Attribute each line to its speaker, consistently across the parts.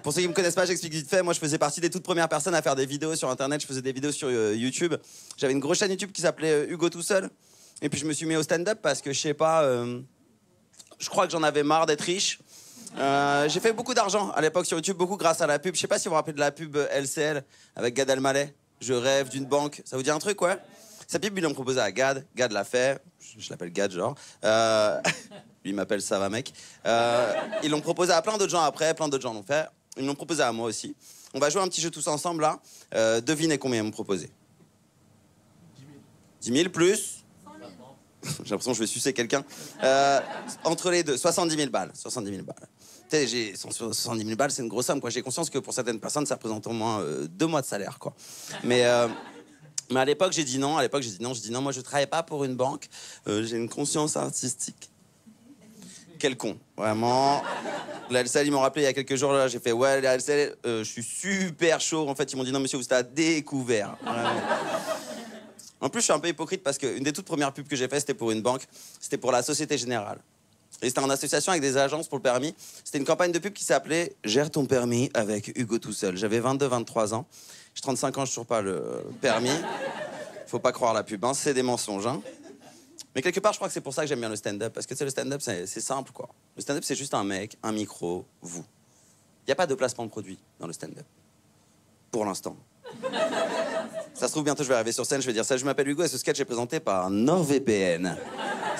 Speaker 1: Pour ceux qui me connaissent pas, j'explique vite fait. Moi, je faisais partie des toutes premières personnes à faire des vidéos sur Internet. Je faisais des vidéos sur YouTube. J'avais une grosse chaîne YouTube qui s'appelait Hugo tout seul. Et puis, je me suis mis au stand-up parce que, je sais pas, je crois que j'en avais marre d'être riche. J'ai fait beaucoup d'argent à l'époque sur YouTube, beaucoup grâce à la pub. Je sais pas si vous vous rappelez de la pub LCL avec Gad Elmaleh. Je rêve d'une banque. Ça vous dit un truc, ouais? Sa pub, ils l'ont proposé à Gad. Gad l'a fait. Je l'appelle Gad, genre. Lui, il m'appelle ça va, mec. Ils l'ont proposé à plein d'autres gens après. Plein d'autres gens l'ont fait. Ils l'ont proposé à moi aussi. On va jouer un petit jeu tous ensemble, là. Devinez combien ils m'ont proposé. 10 000 plus. J'ai l'impression que je vais sucer quelqu'un. Entre les deux, 70 000 balles. 70 000 balles. Tu sais, 70 000 balles, c'est une grosse somme, quoi. J'ai conscience que pour certaines personnes, ça représente au moins 2 mois de salaire, quoi. Mais à l'époque, j'ai dit non. J'ai dit non, moi, je travaille pas pour une banque. J'ai une conscience artistique. Quel con, vraiment. La LCL, ils m'ont rappelé il y a quelques jours, là, j'ai fait, ouais, la LCL, je suis super chaud. En fait, ils m'ont dit, non, monsieur, vous êtes à découvert. Vraiment. En plus, je suis un peu hypocrite parce qu'une des toutes premières pubs que j'ai fait, c'était pour une banque. C'était pour la Société Générale. Et c'était en association avec des agences pour le permis. C'était une campagne de pub qui s'appelait « Gère ton permis avec Hugo tout seul ». J'avais 22-23 ans. J'ai 35 ans, je n'ai toujours pas le permis. Faut pas croire la pub, hein, c'est des mensonges. Hein. Mais quelque part, je crois que c'est pour ça que j'aime bien le stand-up. Parce que le stand-up, c'est simple, quoi. Le stand-up, c'est juste un mec, un micro, vous. Il n'y a pas de placement de produit dans le stand-up. Pour l'instant. Ça se trouve, bientôt, je vais arriver sur scène, je vais dire ça. Je m'appelle Hugo et ce sketch est présenté par NordVPN.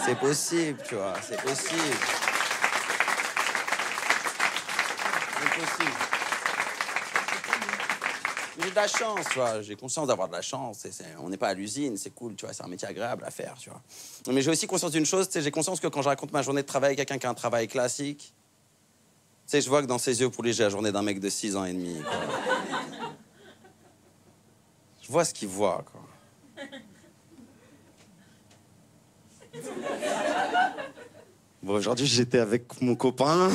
Speaker 1: C'est possible, tu vois, c'est possible. C'est possible. J'ai de la chance, tu vois. J'ai conscience d'avoir de la chance. On n'est pas à l'usine, c'est cool, tu vois. C'est un métier agréable à faire, tu vois. Mais j'ai aussi conscience d'une chose, tu sais. J'ai conscience que quand je raconte ma journée de travail à quelqu'un qui a un travail classique, tu sais, je vois que dans ses yeux, pour lui, j'ai la journée d'un mec de 6 ans et demi. Quoi. Je vois ce qu'il voit, quoi. Bon, aujourd'hui, j'étais avec mon copain.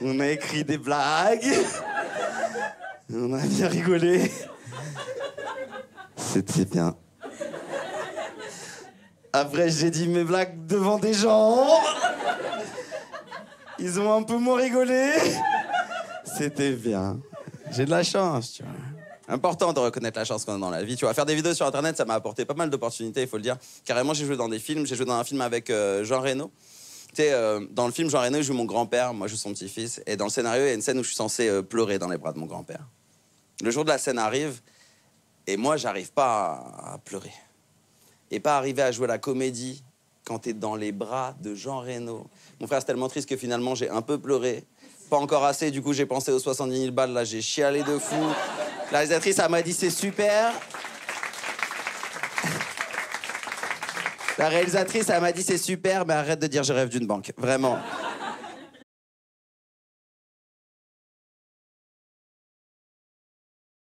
Speaker 1: On a écrit des blagues. On a bien rigolé. C'était bien. Après, j'ai dit mes blagues devant des gens. Ils ont un peu moins rigolé. C'était bien. J'ai de la chance, tu vois. Important de reconnaître la chance qu'on a dans la vie. Tu vois, faire des vidéos sur Internet, ça m'a apporté pas mal d'opportunités, il faut le dire. Carrément, j'ai joué dans des films. J'ai joué dans un film avec Jean Reno. Tu sais, dans le film, Jean Reno joue mon grand-père, moi je joue son petit-fils. Et dans le scénario, il y a une scène où je suis censé pleurer dans les bras de mon grand-père. Le jour de la scène arrive, et moi, j'arrive pas à pleurer. Et pas arriver à jouer la comédie quand t'es dans les bras de Jean Reno. Mon frère, c'est tellement triste que finalement, j'ai un peu pleuré. Pas encore assez, du coup, j'ai pensé aux 70 000 balles, là, j'ai chialé de fou. La réalisatrice, elle m'a dit, c'est super. La réalisatrice, elle m'a dit, c'est super, mais arrête de dire, je rêve d'une banque. Vraiment.